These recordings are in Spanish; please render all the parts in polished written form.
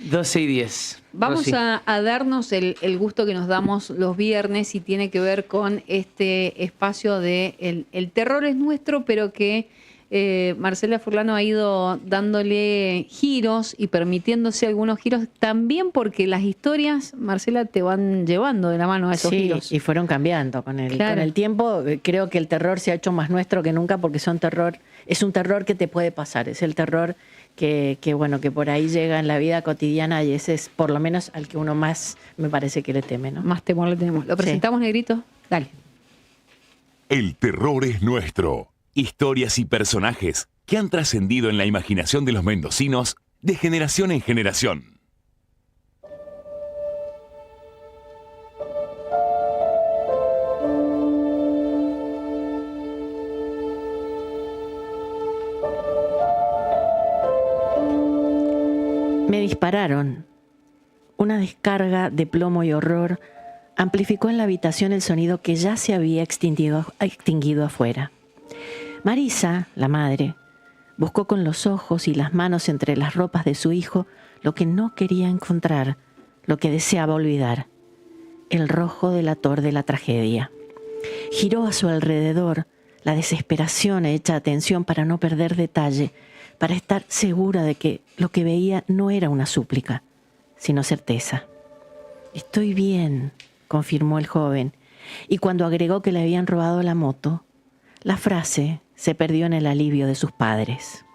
12:10. Vamos Rosy. a darnos el gusto que nos damos los viernes y tiene que ver con este espacio de el terror es nuestro, pero que Marcela Furlano ha ido dándole giros y permitiéndose algunos giros también porque las historias, Marcela, te van llevando de la mano a esos giros. Sí, y fueron cambiando con el Claro. tiempo. Creo que el terror se ha hecho más nuestro que nunca porque es un terror que te puede pasar. Es el terror que bueno, que por ahí llega en la vida cotidiana y ese es por lo menos al que uno más me parece que le teme, ¿no? Más temor le tenemos. ¿Lo presentamos, Negrito? Dale. El terror es nuestro. Historias y personajes que han trascendido en la imaginación de los mendocinos de generación en generación. Me dispararon. Una descarga de plomo y horror amplificó en la habitación el sonido que ya se había extinguido afuera. Marisa, la madre, buscó con los ojos y las manos entre las ropas de su hijo lo que no quería encontrar, lo que deseaba olvidar, el rojo delator de la tragedia. Giró a su alrededor, la desesperación hecha atención para no perder detalle, para estar segura de que lo que veía no era una súplica, sino certeza. «Estoy bien», confirmó el joven, y cuando agregó que le habían robado la moto, la frase se perdió en el alivio de sus padres.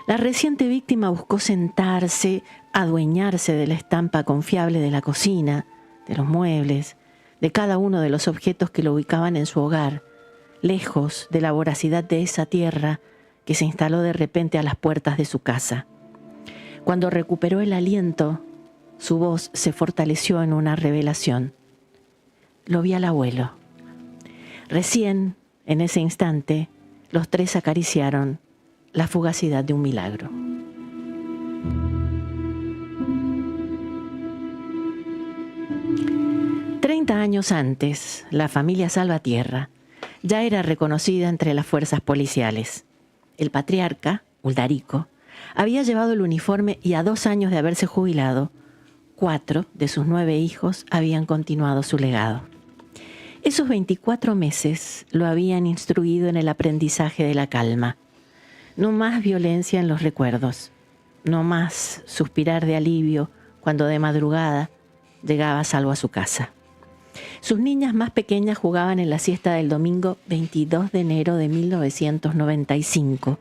La reciente víctima buscó sentarse, adueñarse de la estampa confiable de la cocina, de los muebles, de cada uno de los objetos que lo ubicaban en su hogar, lejos de la voracidad de esa tierra que se instaló de repente a las puertas de su casa. Cuando recuperó el aliento, su voz se fortaleció en una revelación. Lo vi al abuelo. Recién, en ese instante, los tres acariciaron la fugacidad de un milagro. Años antes, la familia Salvatierra ya era reconocida entre las fuerzas policiales. El patriarca, Uldarico, había llevado el uniforme y a 2 años de haberse jubilado, 4 de sus 9 hijos habían continuado su legado. Esos 24 meses lo habían instruido en el aprendizaje de la calma. No más violencia en los recuerdos, no más suspirar de alivio cuando de madrugada llegaba salvo a su casa. Sus niñas más pequeñas jugaban en la siesta del domingo 22 de enero de 1995,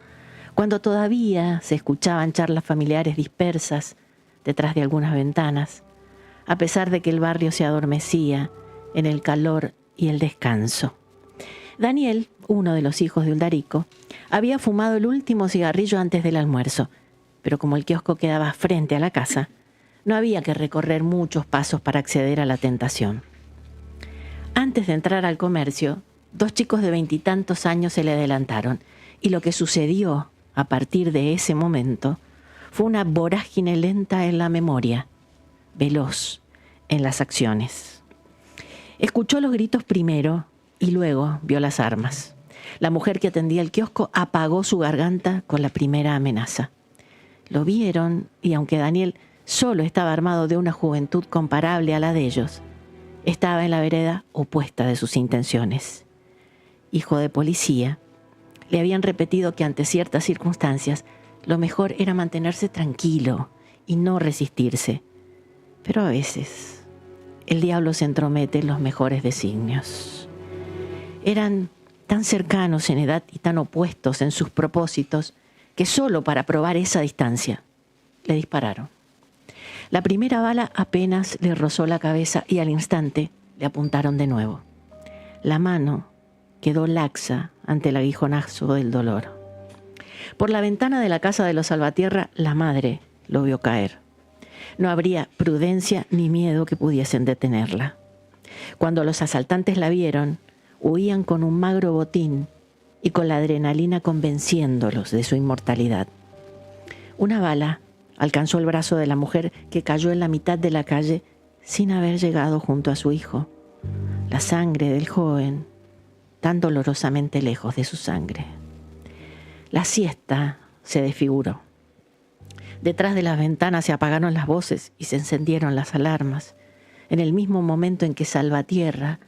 cuando todavía se escuchaban charlas familiares dispersas detrás de algunas ventanas, a pesar de que el barrio se adormecía en el calor y el descanso. Daniel, uno de los hijos de Uldarico, había fumado el último cigarrillo antes del almuerzo, pero como el kiosco quedaba frente a la casa, no había que recorrer muchos pasos para acceder a la tentación. Antes de entrar al comercio, 2 chicos de 20 y tantos años se le adelantaron, y lo que sucedió a partir de ese momento fue una vorágine lenta en la memoria, veloz en las acciones. Escuchó los gritos primero y luego vio las armas. La mujer que atendía el kiosco apagó su garganta con la primera amenaza. Lo vieron y aunque Daniel solo estaba armado de una juventud comparable a la de ellos, estaba en la vereda opuesta de sus intenciones. Hijo de policía, le habían repetido que ante ciertas circunstancias lo mejor era mantenerse tranquilo y no resistirse. Pero a veces el diablo se entromete en los mejores designios. Eran tan cercanos en edad y tan opuestos en sus propósitos que solo para probar esa distancia le dispararon. La primera bala apenas le rozó la cabeza y al instante le apuntaron de nuevo. La mano quedó laxa ante el aguijonazo del dolor. Por la ventana de la casa de los Salvatierra, la madre lo vio caer. No habría prudencia ni miedo que pudiesen detenerla. Cuando los asaltantes la vieron, huían con un magro botín y con la adrenalina convenciéndolos de su inmortalidad. Una bala alcanzó el brazo de la mujer que cayó en la mitad de la calle sin haber llegado junto a su hijo. La sangre del joven, tan dolorosamente lejos de su sangre. La siesta se desfiguró. Detrás de las ventanas se apagaron las voces y se encendieron las alarmas. En el mismo momento en que Salvatierra,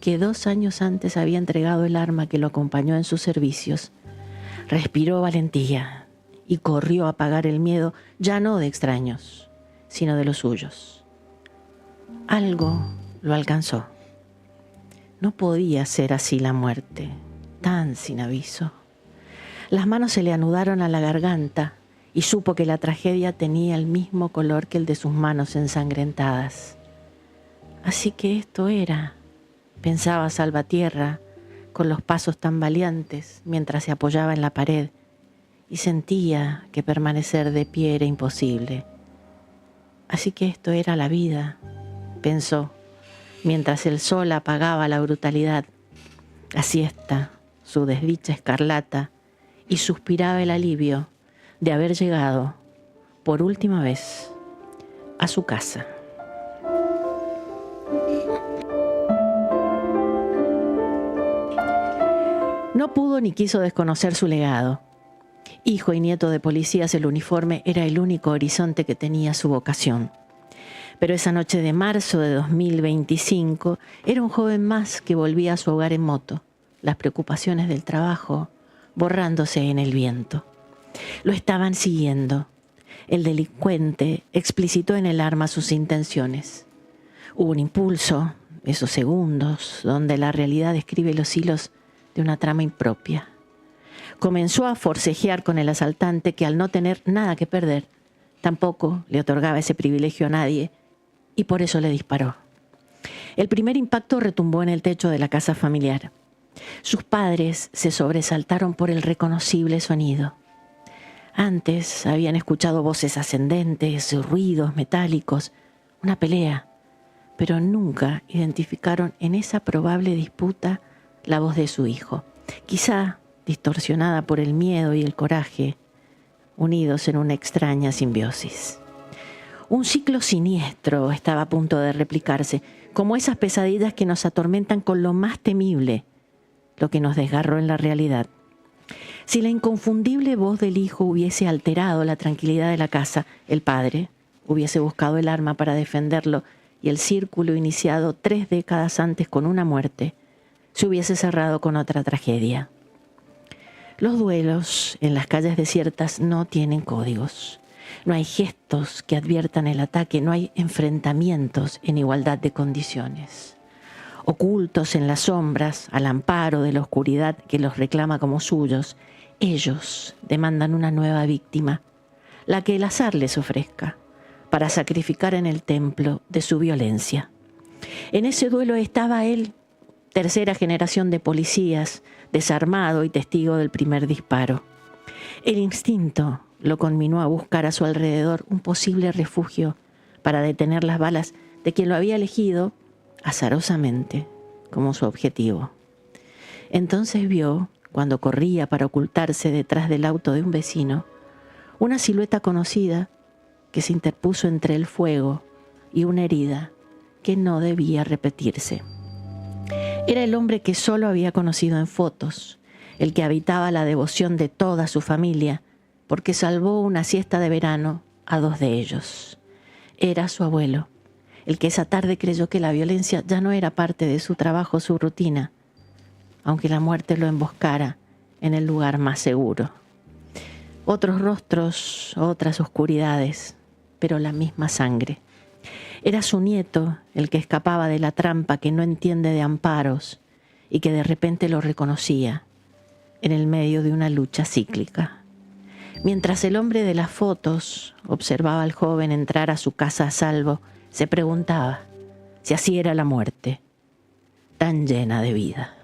que 2 años antes había entregado el arma que lo acompañó en sus servicios, respiró valentía y corrió a apagar el miedo, ya no de extraños, sino de los suyos. Algo lo alcanzó. No podía ser así la muerte, tan sin aviso. Las manos se le anudaron a la garganta y supo que la tragedia tenía el mismo color que el de sus manos ensangrentadas. Así que esto era, pensaba Salvatierra, con los pasos tambaleantes mientras se apoyaba en la pared, y sentía que permanecer de pie era imposible. Así que esto era la vida, pensó, mientras el sol apagaba la brutalidad, la siesta, su desdicha escarlata, y suspiraba el alivio de haber llegado, por última vez, a su casa. No pudo ni quiso desconocer su legado. Hijo y nieto de policías, el uniforme era el único horizonte que tenía su vocación. Pero esa noche de marzo de 2025 era un joven más que volvía a su hogar en moto, las preocupaciones del trabajo borrándose en el viento. Lo estaban siguiendo. El delincuente explicitó en el arma sus intenciones. Hubo un impulso, esos segundos, donde la realidad describe los hilos de una trama impropia. Comenzó a forcejear con el asaltante que, al no tener nada que perder, tampoco le otorgaba ese privilegio a nadie, y por eso le disparó. El primer impacto retumbó en el techo de la casa familiar. Sus padres se sobresaltaron por el reconocible sonido. Antes habían escuchado voces ascendentes, ruidos metálicos, una pelea, pero nunca identificaron en esa probable disputa la voz de su hijo, quizá distorsionada por el miedo y el coraje, unidos en una extraña simbiosis. Un ciclo siniestro estaba a punto de replicarse, como esas pesadillas que nos atormentan con lo más temible, lo que nos desgarró en la realidad. Si la inconfundible voz del hijo hubiese alterado la tranquilidad de la casa, el padre hubiese buscado el arma para defenderlo y el círculo iniciado 3 décadas antes con una muerte se hubiese cerrado con otra tragedia. Los duelos en las calles desiertas no tienen códigos. No hay gestos que adviertan el ataque, no hay enfrentamientos en igualdad de condiciones. Ocultos en las sombras, al amparo de la oscuridad que los reclama como suyos, ellos demandan una nueva víctima, la que el azar les ofrezca, para sacrificar en el templo de su violencia. En ese duelo estaba él, tercera generación de policías, desarmado y testigo del primer disparo. El instinto lo conminó a buscar a su alrededor un posible refugio para detener las balas de quien lo había elegido azarosamente como su objetivo. Entonces vio, cuando corría para ocultarse detrás del auto de un vecino, una silueta conocida que se interpuso entre el fuego y una herida que no debía repetirse. Era el hombre que solo había conocido en fotos, el que habitaba la devoción de toda su familia, porque salvó una siesta de verano a 2 de ellos. Era su abuelo, el que esa tarde creyó que la violencia ya no era parte de su trabajo, su rutina, aunque la muerte lo emboscara en el lugar más seguro. Otros rostros, otras oscuridades, pero la misma sangre. Era su nieto el que escapaba de la trampa que no entiende de amparos y que de repente lo reconocía en el medio de una lucha cíclica. Mientras el hombre de las fotos observaba al joven entrar a su casa a salvo, se preguntaba si así era la muerte, tan llena de vida.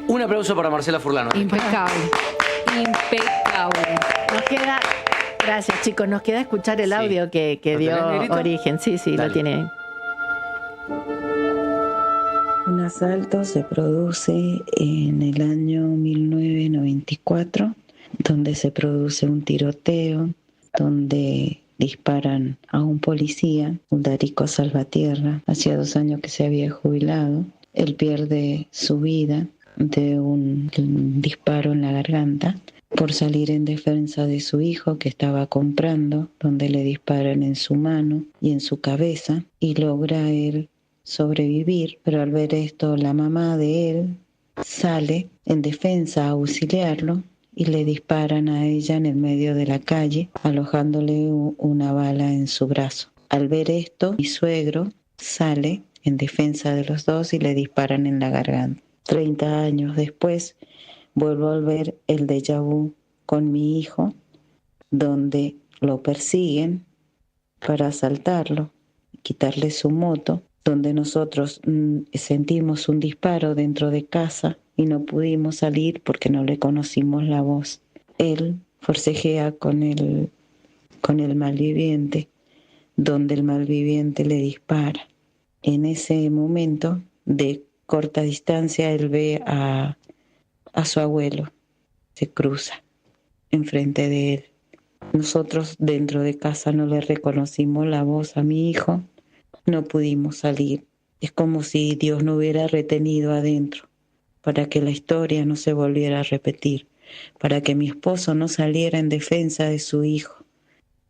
Un aplauso para Marcela Furlano. Impecable. Impecable. Nos queda, gracias chicos, nos queda escuchar el audio que ¿Lo dio tenés, Negrito? origen. Sí, Dale. lo tiene. Un asalto se produce en el año 1994, donde se produce un tiroteo, donde disparan a un policía, Uldarico Salvatierra. Hacía 2 años que se había jubilado. Él pierde su vida de un disparo en la garganta por salir en defensa de su hijo que estaba comprando, donde le disparan en su mano y en su cabeza, y logra él sobrevivir. Pero al ver esto, la mamá de él sale en defensa a auxiliarlo y le disparan a ella en el medio de la calle, alojándole una bala en su brazo. Al ver esto, mi suegro sale en defensa de los dos y le disparan en la garganta. 30 años después, vuelvo a ver el déjà vu con mi hijo, donde lo persiguen para asaltarlo, quitarle su moto, donde nosotros sentimos un disparo dentro de casa y no pudimos salir porque no le conocimos la voz. Él forcejea con el malviviente, donde el malviviente le dispara. En ese momento, de corta distancia, él ve a su abuelo, se cruza enfrente de él. Nosotros dentro de casa no le reconocimos la voz a mi hijo, no pudimos salir. Es como si Dios no hubiera retenido adentro para que la historia no se volviera a repetir, para que mi esposo no saliera en defensa de su hijo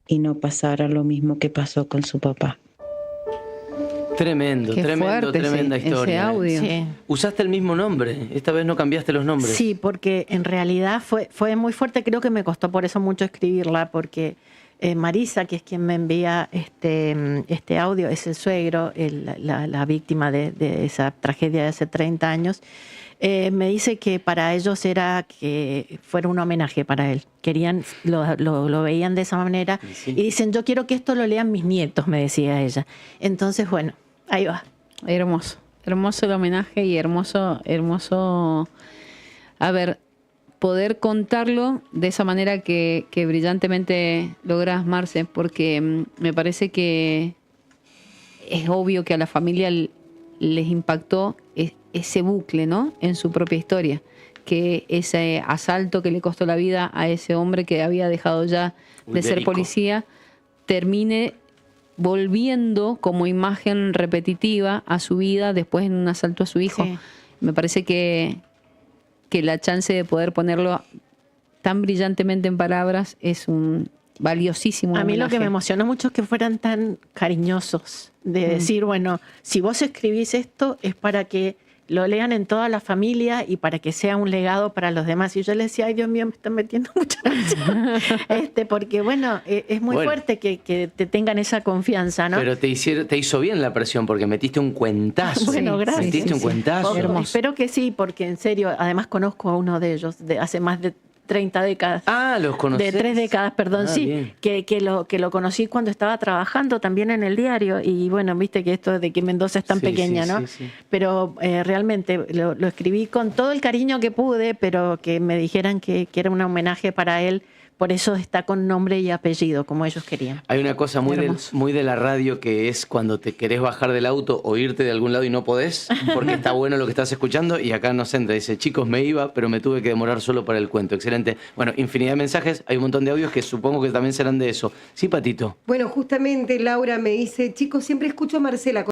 y no pasara lo mismo que pasó con su papá. Tremendo, Qué fuerte tremenda historia. ese audio. Sí. Usaste el mismo nombre, esta vez no cambiaste los nombres. Sí, porque en realidad fue muy fuerte, creo que me costó por eso mucho escribirla, porque Marisa, que es quien me envía este audio, es el suegro, la víctima de esa tragedia de hace 30 años, me dice que para ellos era que fuera un homenaje para él. Querían, lo veían de esa manera, Sí. y dicen, yo quiero que esto lo lean mis nietos, me decía ella. Entonces, bueno, ahí va. Hermoso. Hermoso el homenaje y hermoso, a ver, poder contarlo de esa manera que brillantemente logras, Marce, porque me parece que es obvio que a la familia les impactó ese bucle, ¿no? En su propia historia, que ese asalto que le costó la vida a ese hombre que había dejado ya de ser Uldarico. policía, termine volviendo como imagen repetitiva a su vida después en un asalto a su hijo. Sí. Me parece que la chance de poder ponerlo tan brillantemente en palabras es un valiosísimo A mí lo que me homenaje. emocionó mucho es que fueran tan cariñosos, de decir, bueno, si vos escribís esto es para que lo lean en toda la familia y para que sea un legado para los demás. Y yo le decía, ay Dios mío, me están metiendo mucha ansia. Porque bueno, es muy fuerte que te tengan esa confianza, ¿no? Pero te hizo bien la presión porque metiste un cuentazo. Bueno, gracias. Metiste un cuentazo. Espero que sí, porque en serio, además conozco a uno de ellos de hace más de 30 décadas. Ah, los conocés. De 3 décadas, perdón, Ah, sí, bien. que lo conocí cuando estaba trabajando también en el diario, y bueno, viste que esto de que Mendoza es tan Sí, pequeña, sí, ¿no? sí, sí. Pero realmente lo escribí con todo el cariño que pude, pero que me dijeran que era un homenaje para él, por eso está con nombre y apellido, como ellos querían. Hay una cosa Hermoso. muy de la radio que es cuando te querés bajar del auto o irte de algún lado y no podés, porque está bueno lo que estás escuchando, y acá nos entra, dice, chicos, me iba, pero me tuve que demorar solo para el cuento. Excelente. Bueno, infinidad de mensajes, hay un montón de audios que supongo que también serán de eso. Sí, Patito. Bueno, justamente Laura me dice, chicos, siempre escucho a Marcela.